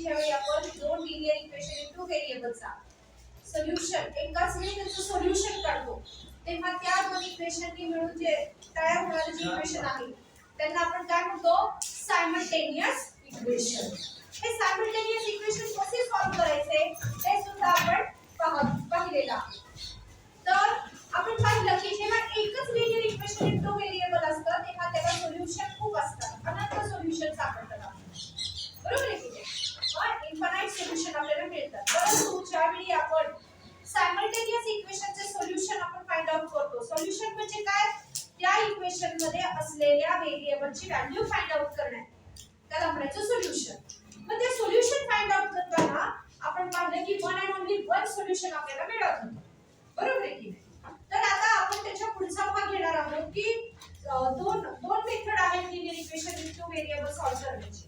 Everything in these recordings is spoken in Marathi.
ज्यावेळी आपण दोन लिनियर इक्वेशन इन टू व्हेरिएबलचा सोल्युशन एकाच वेळी त्याचं सोल्युशन काढतो तेव्हा त्या दोन इक्वेशननी मिळून जे तयार होणारे जे इक्वेशन आहे त्यांना आपण काय म्हणतो सायमल्टेनियस इक्वेशन. हे सायमल्टेनियस इक्वेशन कसे सॉल्व्ह करायचे ते सुद्धा आपण पाहिलेलं आहे. तर आपण पाहिलं की जेव्हा एकच linear equation in two variable असतं तेव्हा त्याला सोल्युशन खूप असतात, अनंत सोल्युशन सापडतात आपल्याला, बरोबर आहे की नाही? इन्फानाइट सोल्युशन आपल्याला मिळतात. परंतु ज्यावेळी आपण सायमल्टेनियस इक्वेशनचे सोल्युशन आपण फाइंड आउट करतो, सोल्युशन म्हणजे काय? त्या इक्वेशन मध्ये असलेल्या व्हेरिएबलची व्हॅल्यू फाइंड आउट करणे, त्याला म्हणायचं सोल्युशन. मग ते सोल्युशन फाइंड आउट करताना आपण पाहिलं की one and only one solution आपल्याला मिळत होतं, बरोबर आहे की नाही? तर आता आपण त्याच्या पुढचा भाग घेणार आहोत की दोन मेथड आहेत linear equation in two variable solve करण्याची.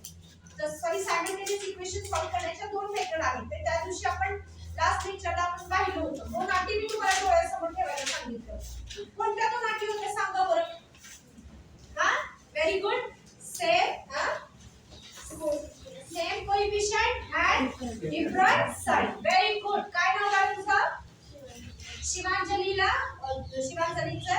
तर सायमल्टेनियस इक्वेशन सॉल्व्ह करण्याच्या दोन मेथड आहेत. ते त्या दिवशी आपण लास्ट लेक्चरला आपण पाहिलं होतं. दोन अटी मी तुम्हाला डोळ्यासमोर ठेवायला सांगितलं. कोणत्या दोन अटी होत्या सांगा बरं? हा, very good. Same coefficient and different sign. Very good. काय नाव आहे तुझं? शिवांजलीला. शिवांजलीचं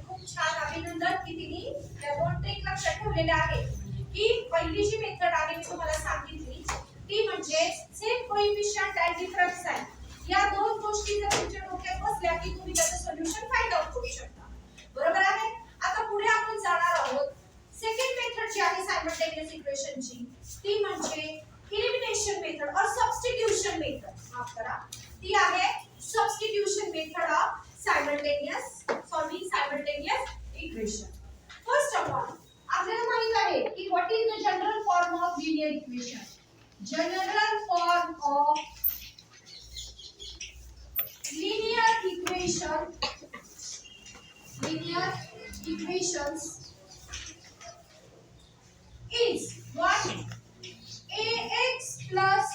खूप छान अभिनंदन की तिने त्या दोन ट्रिक लक्षात ठेवलेल्या आहेत. की पहिली जी मेथड आहे मी तुम्हाला सांगितली ती म्हणजे same coefficient and different sign. या दोन गोष्टी जर तुमच्या डोक्यात बसल्या की तुम्ही त्याचं सोल्युशन फाइंड आउट करू शकता, बरोबर आहे? आता पुढे आपण जाणार आहोत. सेकंड मेथड जी आहे सायमल्टेनियस इक्वेशनची ती म्हणजे एलिमिनेशन मेथड और सबस्टिट्यूशन मेथड. माफ करा, ती आहे substitution method of solving simultaneous equation. First of all आपल्याला माहित आहे की what is the general form of linear equation. General form of linear equations is what? Ax plus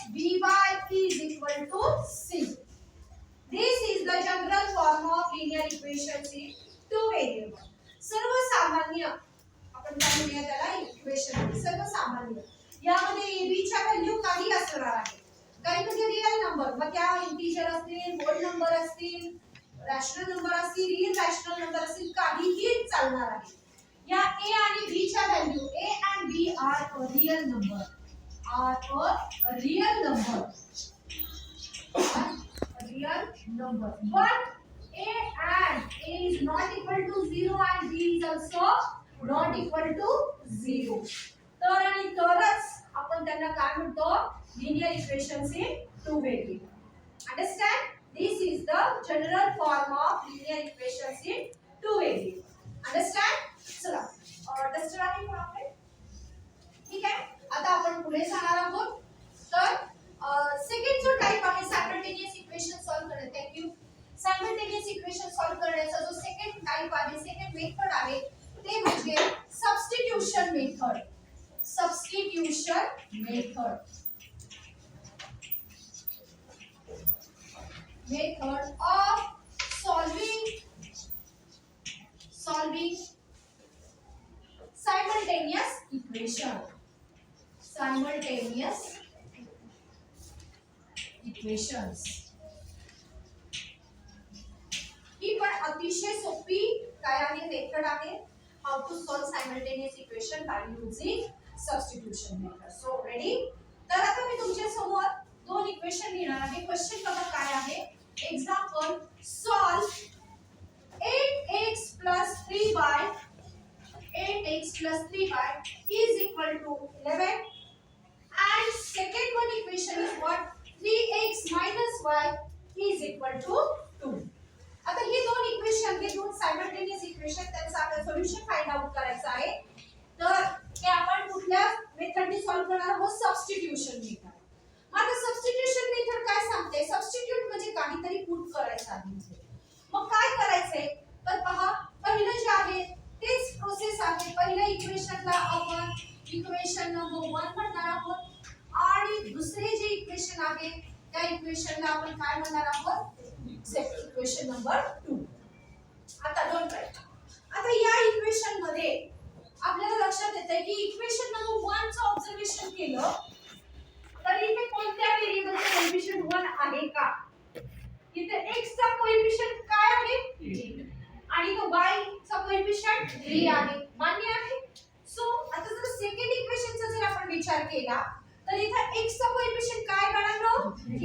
by is equal to c. This is the general form of linear equations in two variable. सर्वसामान्य आपण काय म्हणूया त्याला इक्वेशन. सर्वसामान्य यामध्ये a b च्या व्हॅल्यू काही असणार आहे. काही म्हणजे रियल नंबर, मग त्या इंटिजर असतील, होल नंबर असतील, रॅशनल नंबर असतील, इररॅशनल नंबर असतील, काहीही चालणार आहे. या a आणि b च्या value a and b are a real number, but a is not equal to 0 and b is also not equal to 0. तर आणि तरच आपण त्यांना काय म्हणतो? linear equations in two variable. Understand? This is the general form of linear equations in two variable. Understand? चला डस्टर आहे कोण आपले? ठीक आहे. आता आपण पुढे जाणार आहोत. तर सेकंड जो टाइप आहे सायमल्टेनियस इक्वेशन सॉल्व्ह करणे. थँक्यू. सायमल्टेनियस इक्वेशन सॉल्व्ह करण्याचा जो सेकंड टाइप आहे, सेकंड मेथड आहे ते म्हणजे substitution method. Substitution method. Method of solving simultaneous equation. Simultaneous equations. ही पण अतिशय सोपी काय आहे मेथड आहे. How to solve simultaneous equation by using substitution method. So ready? तर आता मी तुमच्या समोर दोन इक्वेशन लिहिणार आहे. क्वेश्चन बघा काय आहे. Example solve 8x plus 3y is equal to 11 and second one equation is what? 3x minus y is equal to 2. आता ही दोन इक्वेशन हे दोन सायमल्टेनियस इक्वेशन त्यांचा आपल्याला सोल्युशन फाइंड आउट करायचं आहे. तर हे आपण कुठल्या मेथडने सॉल्व करणार आहोत? Substitution method. आता सबस्टिट्यूशन मेथड काय सांगते? सबस्टिट्यूट म्हणजे काहीतरी पुट करायचं आहे. मग काय करायचंय? तर पहा, पहिलं जे आहे तेच प्रोसेस आहे. पहिल्या इक्वेशनला आपण इक्वेशन नंबर 1 म्हणणार आहोत आणि दुसरे जे इक्वेशन आहे त्या इक्वेशनला आपण काय म्हणणार आहोत? Equation number 2. आता दोन राईट. आता या इक्वेशन मध्ये आपल्याला लक्षात येतंय की इक्वेशन नंबर 1 चं ऑब्झर्वेशन केलं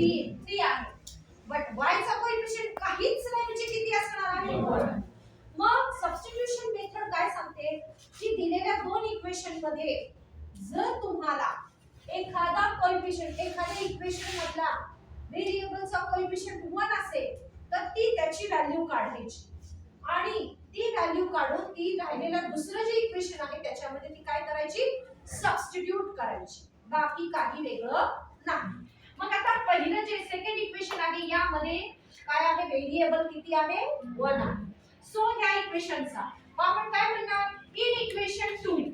3 आहे. बट y चा कोएफिशियंट काहीच नाही म्हणजे किती असणार आहे 1. मग सबस्टिट्यूशन मेथड काय सांगते की दिलेल्या दोन इक्वेशन मध्ये जर तुम्हाला एखादा कोएफिशियंट एखाद्या इक्वेशन मधला व्हेरिएबलचा कोएफिशियंट 1 असेल तर ती त्याची व्हॅल्यू काढायची आणि ती व्हॅल्यू काढून ती राहिलेलं दुसरं जे इक्वेशन आहे त्याच्यामध्ये ती काय करायची सबस्टिट्यूट करायची, बाकी काही वेगळं नाही. मग आता पहिलं जे सेकंड इक्वेशन आहे यामध्ये काय आहे व्हेरिएबल किती आहे 1 आहे. सो ह्या इक्वेशनचा मग आपण काय म्हणणार इन इक्वेशन 2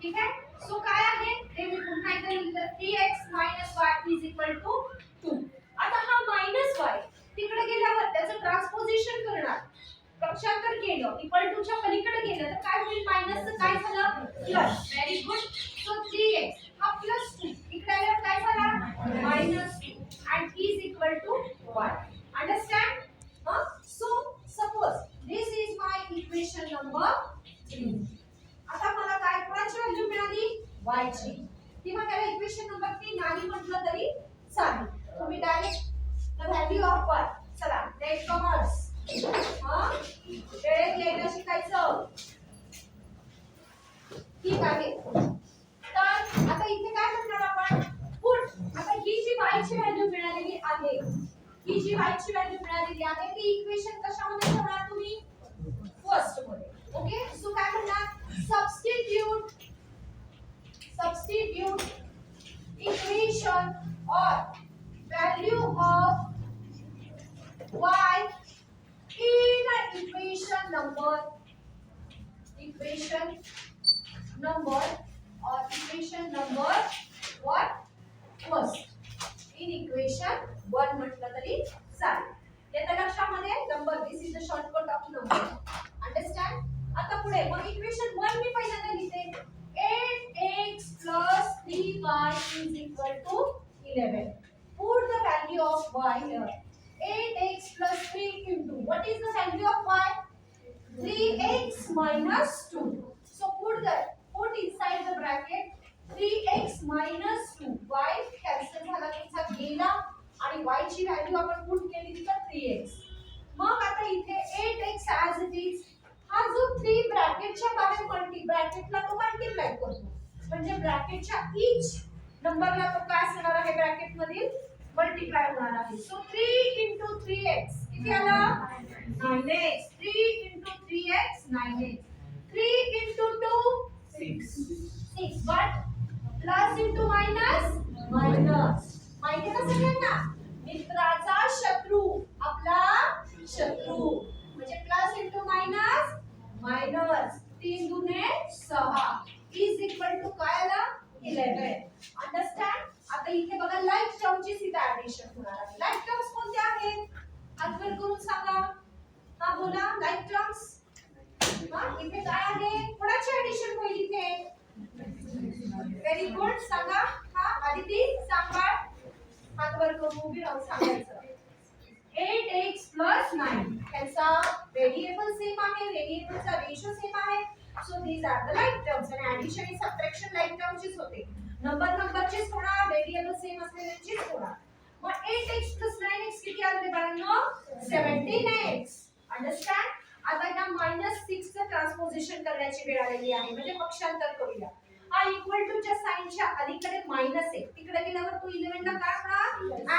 ठीक आहे. सो काय आहे ते मी पुन्हा एकदा लिहिलं 3x y 2. आता हा y तिकडे गेल्यावर त्याचं ट्रान्सपोजिशन करणार, पक्षांतर केलं इक्वल टू च्या पलीकडे गेलं तर काय होईल मायनसचं काय झालं plus. Very good. So 3x हा +2 इकडे आल्यावर काय झाला -2 and is equal to 1. Understand? So suppose this is my equation number 3. आता मला काय कोणाची व्हॅल्यू मिळाली y ची. किंवा त्याला इक्वेशन नंबर 3 नाही म्हटलं तरी चालेल. तुम्ही direct the value of y चला लेट कॉमर्स वेळेत लिहायला शिकायचं. ठीक आहे. तर आता इथे काय करणार आपण पुट. आता ही जी y ची व्हॅल्यू मिळालेली आहे ही जी y ची व्हॅल्यू मिळालेली आहे ती इक्वेशन कशामध्ये ठेवणार तुम्ही फर्स्ट मध्ये. ओके. सो काय करणार सबस्टिट्यूट इक्वेशन और value of y in equation number what first in equation 1 म्हटलं तरी चालेल. येत्या लक्षामध्ये number this is the shortcut of number. Understand. आता पुढे मग इक्वेशन 1 मी पहिल्यांदा लिहिते 8x + 3y = 11. Put the value of y here. 8x + 3 into what is the value of y? 3x - 2. So put inside the bracket 3x - 2. y cancel झाला तुमचा गेला आणि y ची व्हॅल्यू आपण पुट केली तिथं 3x. मग आता इथे 8x as it is हा जो 3 ब्रॅकेटच्या बाहेर ब्रॅकेटला तो मल्टिप्लाय करतो म्हणजे ब्रॅकेटच्या each नंबरला तो काय असणार आहे ब्रॅकेट मधील मल्टिप्लाय होणार आहे. सो 3 into 3x किती आला 9x. 3 into 3x 9x. 3 into 2 6 but plus into minus माहिती ना सगळ्यांना मित्राचा शत्रू आपला शत्रू म्हणजे प्लस into मायनस 3 दुने 6 is equal to काय आला 11. अंडरस्टँड. आता इथे बघा लाईक टर्मची सीधा ऍडिशन होणार आहे. लाईक टर्म्स कोणत्या आहेत हात वर करून सांगा. हा बोला लाईक टर्म्स. इथे काय आहे कोणाची ऍडिशन होईल इथे व्हेरी गुड सांगा. हा आदिती सांगा हात वर करून उभी राहून सांगायचं. 8x + 9 त्यांचा व्हेरिएबल सेम आहे व्हेरिएबलचा रेशो सेम आहे. So these are the like terms आणि ऍडिशन आणि सबट्रॅक्शन लाईक टर्मचीच होते. नंबरचेच होणार व्हेरिएबल सेम असलेल्यांचीच होणार. मग 8x + 9x किती आले बाळांनो 17x. अंडरस्टँड. आता या -6 चं ट्रान्सपोजिशन करण्याची वेळ आलेली आहे म्हणजे पक्षांतर करूया. हा इक्वल टू च्या साइनच्या अलीकडे मायनस आहे तिकडे गेल्यावर तो 11 ला काय होणार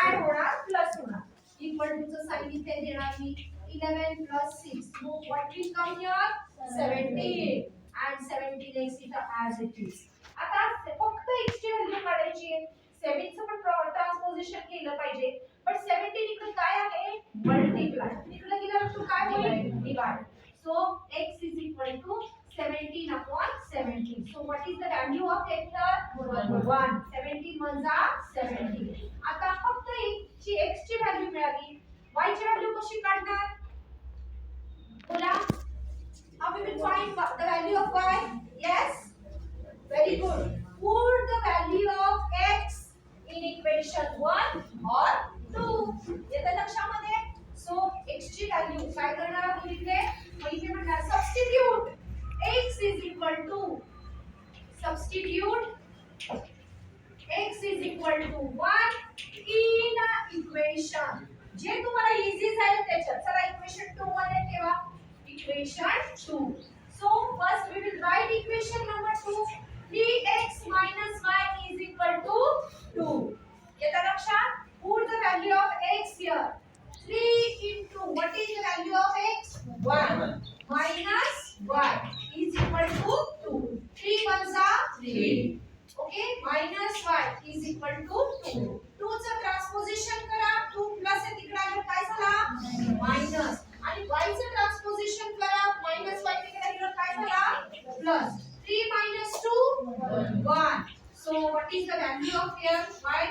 ऍड होणार प्लस होणार. इक्वल टू चं साइन इथे देणार मी 11 + 6. मग what will come here 17 and 17x इथं as it is. आता फक्त x ची व्हॅल्यू काढायची आहे. 7 चं पण ट्रान्सपोजिशन केलं पाहिजे पण 17 इकडे काय आहे मल्टिप्लाय तिकडे गेल्यावर तो काय होईल divide. So x is equal to 17 upon 17. So what is the value of x here 1. 17 वजा 17. आता फक्त x ची व्हॅल्यू मिळाली y ची व्हॅल्यू कशी काढणार बोला. How we will find the value of y? Yes, very good. Put the value of x in equation 1 or 2. येतं लक्षामध्ये. So x ची व्हॅल्यू काय करणार आहोत इथे मग इथे म्हणणार substitute x is equal to substitute x is equal to 1 in equation जे तुम्हाला इझी जाईल त्याच्यात. चला इक्वेशन 2 मध्ये ठेवा. Equation 2. So first we will write equation number 2. 3x minus y is equal to 2. येता लक्षात? Put the value of x here. 3 into what is the value of x? 1 minus y is equal to 2. 3 ones are 3. Okay, minus y is equal to 2. 2 चं ट्रान्सपोजिशन करा. 2 प्लस आहे तिकडे आलं काय झाला? मायनस. आणि y चं ट्रान्सपोजिशन करा. मायनस y तिकडे आलं काय झाला? Plus. 3 minus 2 1. So what is the value of here? y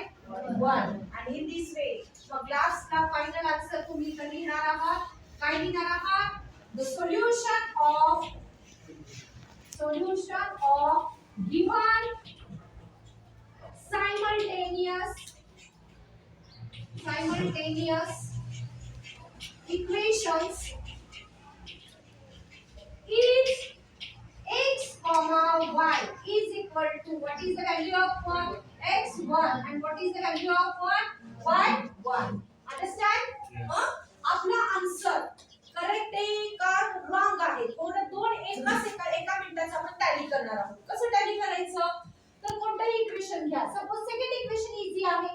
1. And in this way मग लास्टला फायनल आन्सर तुम्ही इथे लिहिणार आहात. काय लिहिणार आहात? The solution of given simultaneous equations is x comma y is equal to what is the value of 1? x 1 and what is the value of 1? y 1. Understand? आपला आन्सर करेक्ट आहे का रॉंग आहे? दोन एका मिनिटाचा आपण टॅली करणार आहोत. कसं टॅली करायचं? तर कोणतंही इक्वेशन घ्या. सपोज सेकंड इक्वेशन इझी आहे.